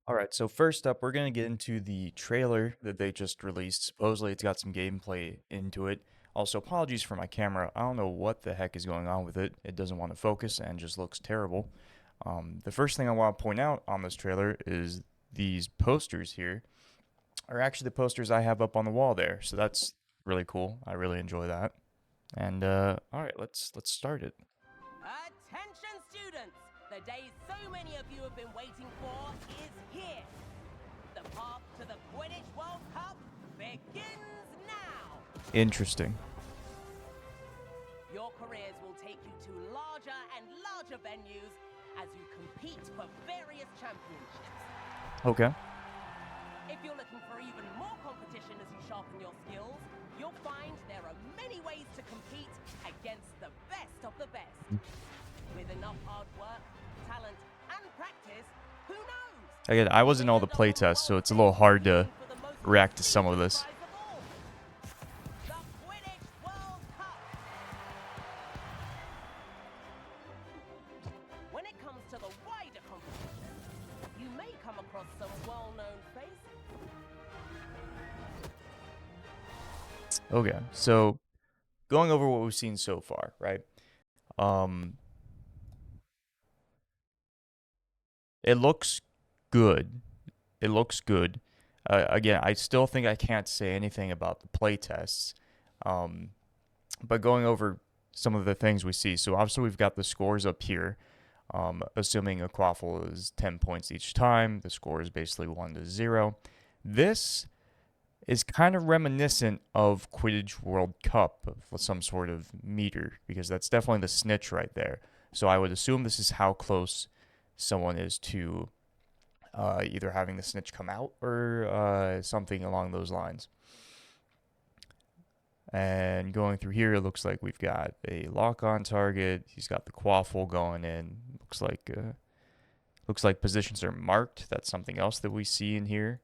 Alright, so first up, we're gonna get into the trailer that they just released. Supposedly, it's got some gameplay into it. Also, apologies for my camera. I don't know what the heck is going on with it. It doesn't want to focus and just looks terrible. The first thing I want to point out on this trailer is these posters here are actually the posters I have up on the wall there. So that's really cool. I really enjoy that. And alright, let's start it. Attention students! The day so many of you have been waiting for is here. The path to the Quidditch World Cup begins now. Interesting. Your careers will take you to larger and larger venues as you compete for various championships. Okay. If you're looking for even more competition as you sharpen your skills, you'll find there are many ways to compete against the best of the best. With enough hard work, talent, and practice, who knows? Again, I wasn't all the playtests, so it's a little hard to react to some of this. The Quidditch World Cup. When it comes to the wider competition, you may come across some well-known faces. Okay, so going over what we've seen so far, right? It looks good. It looks good. Again, I still think I can't say anything about the playtests. But going over some of the things we see. So obviously we've got the scores up here. Assuming a quaffle is 10 points each time, the score is basically 1 to 0. This is kind of reminiscent of Quidditch World Cup, of some sort of meter, because that's definitely the snitch right there. So I would assume this is how close someone is to either having the snitch come out or something along those lines. And going through here, it looks like we've got a lock on target. He's got the quaffle going in. Looks like positions are marked. That's something else that we see in here,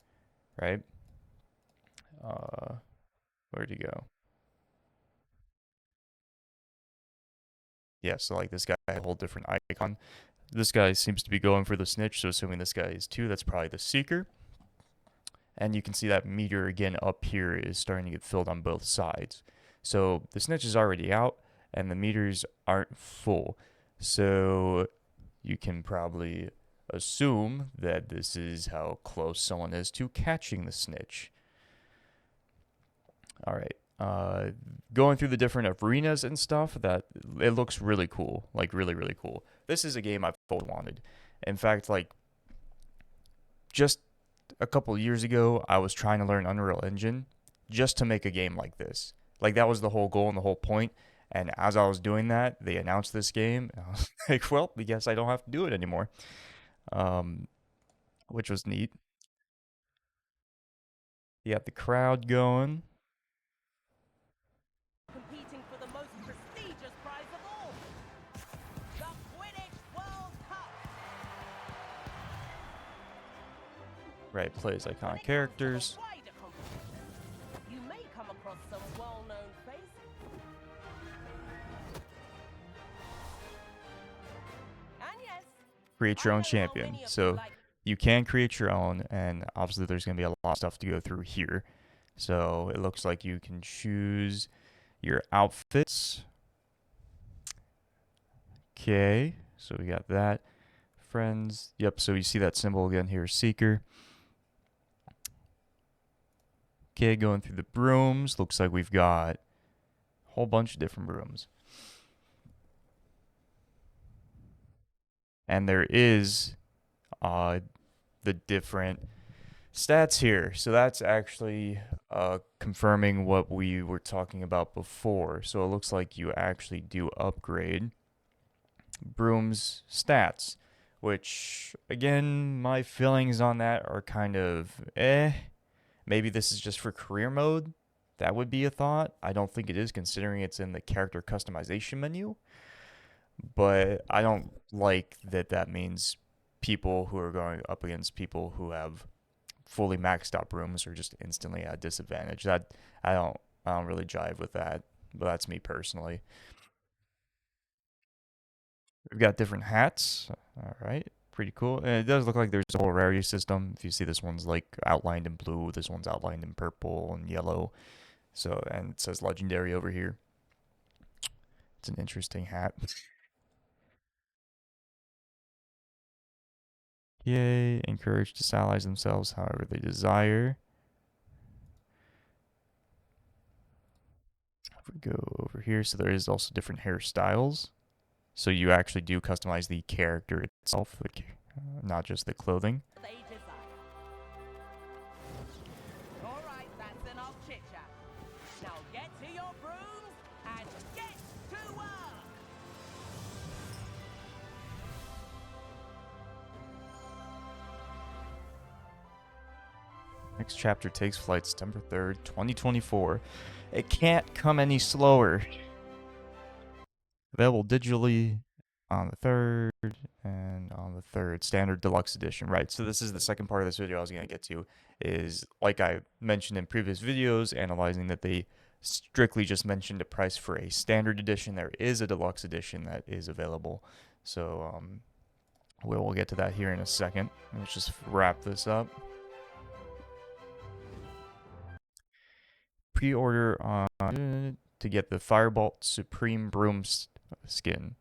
right? Where'd he go? Yeah, so like this guy had a whole different icon. This guy seems to be going for the snitch, so assuming this guy is 2, that's probably the seeker. And you can see that meter again up here is starting to get filled on both sides. So the snitch is already out and the meters aren't full. So you can probably assume that this is how close someone is to catching the snitch. All right. Going through the different arenas and stuff, that it looks really cool, like really, really cool. This is a game I've always wanted. In fact, like just a couple years ago, I was trying to learn Unreal Engine just to make a game like this. Like that was the whole goal and the whole point. And as I was doing that, they announced this game. And I was like, well, I guess I don't have to do it anymore, which was neat. You got the crowd going. Competing for the most prestigious prize of all, the Quidditch World Cup. Right, plays When iconic it characters. comes to the wider competition, you may come across some well-known faces. And yes, Create I your know own how champion. many of you So like you can create your own, and obviously there's going to be a lot of stuff to go through here. So it looks like you can choose your outfits. Okay, so we got that. Friends. Yep, so you see that symbol again here, Seeker. Okay, going through the brooms. Looks like we've got a whole bunch of different brooms. And there is the different stats here. So that's actually confirming what we were talking about before. So it looks like you actually do upgrade Broom's stats, which, again, my feelings on that are kind of Maybe this is just for career mode. That would be a thought. I don't think it is, considering it's in the character customization menu. But I don't like that that means people who are going up against people who have fully maxed out rooms are just instantly at a disadvantage. That I don't really jive with that. But that's me personally. We've got different hats. All right. Pretty cool. And it does look like there's a whole rarity system. If you see, this one's like outlined in blue, this one's outlined in purple and yellow. So, and it says legendary over here. It's an interesting hat. Yay, encouraged to stylize themselves however they desire. If we go over here, so there is also different hairstyles. So you actually do customize the character itself, not just the clothing. they desire. All right, that's enough chit chat. Now get to your brooms and get to work. Next chapter takes flight September 3rd, 2024. It can't come any slower. Available digitally on the 3rd and on the 3rd, standard deluxe edition. Right, so this is the second part of this video I was going to get to, is like I mentioned in previous videos, analyzing that they strictly just mentioned a price for a standard edition. There is a deluxe edition that is available. So we'll get to that here in a second. Let's just wrap this up. Pre-order on to get the Firebolt Supreme Broom skin.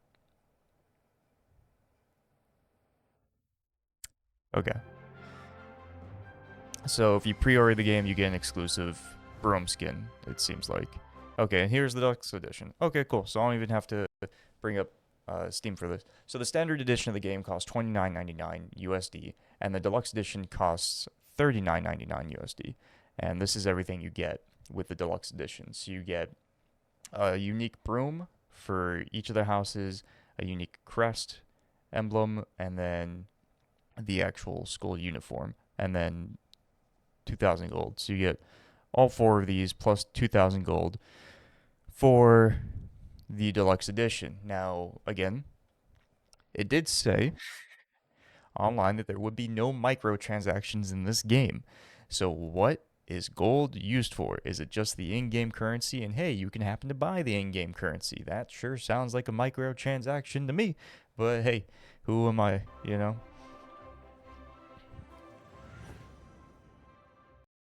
Okay. So if you pre-order the game, you get an exclusive broom skin, it seems like. Okay, and here's the deluxe edition. Okay, cool. So I don't even have to bring up Steam for this. So the standard edition of the game costs $29.99 USD, and the deluxe edition costs $39.99 USD. And this is everything you get with the deluxe edition. So you get a unique broom for each of the houses, a unique crest emblem, and then the actual school uniform, and then 2,000 gold. So you get all four of these plus 2,000 gold for the deluxe edition. Now, again, it did say online that there would be no microtransactions in this game. So what is gold used for? Is it just the in-game currency? And hey, you can happen to buy the in-game currency. That sure sounds like a microtransaction to me. But hey, who am I, you know?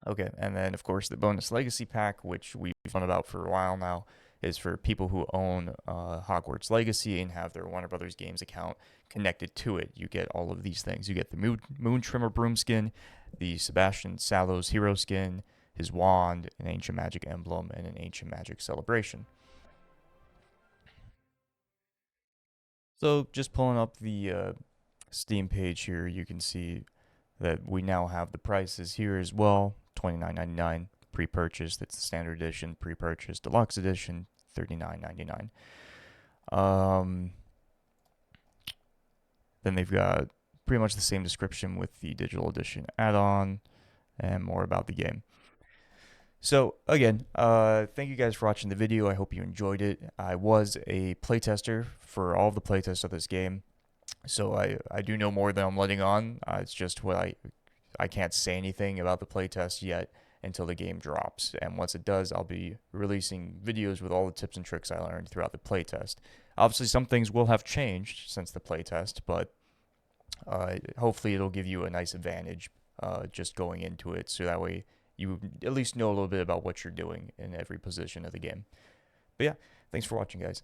Okay, and then of course the bonus legacy pack, which we've known about for a while now, is for people who own Hogwarts Legacy and have their Warner Brothers Games account connected to it. You get all of these things. You get the Moon Trimmer broom skin, the Sebastian Sallows hero skin, his wand, an Ancient Magic emblem, and an Ancient Magic celebration. So just pulling up the Steam page here, you can see that we now have the prices here as well. $29.99 pre-purchase. That's the standard edition. Pre-purchase deluxe edition, $39.99. Then they've got pretty much the same description with the digital edition add-on and more about the game. So again, thank you guys for watching the video. I hope you enjoyed it. I was a playtester for all of the playtests of this game, so I do know more than I'm letting on. It's just what I can't say anything about the playtest yet until the game drops. And once it does, I'll be releasing videos with all the tips and tricks I learned throughout the playtest. Obviously, some things will have changed since the playtest, but hopefully it'll give you a nice advantage just going into it, so that way you at least know a little bit about what you're doing in every position of the game. But yeah, thanks for watching, guys.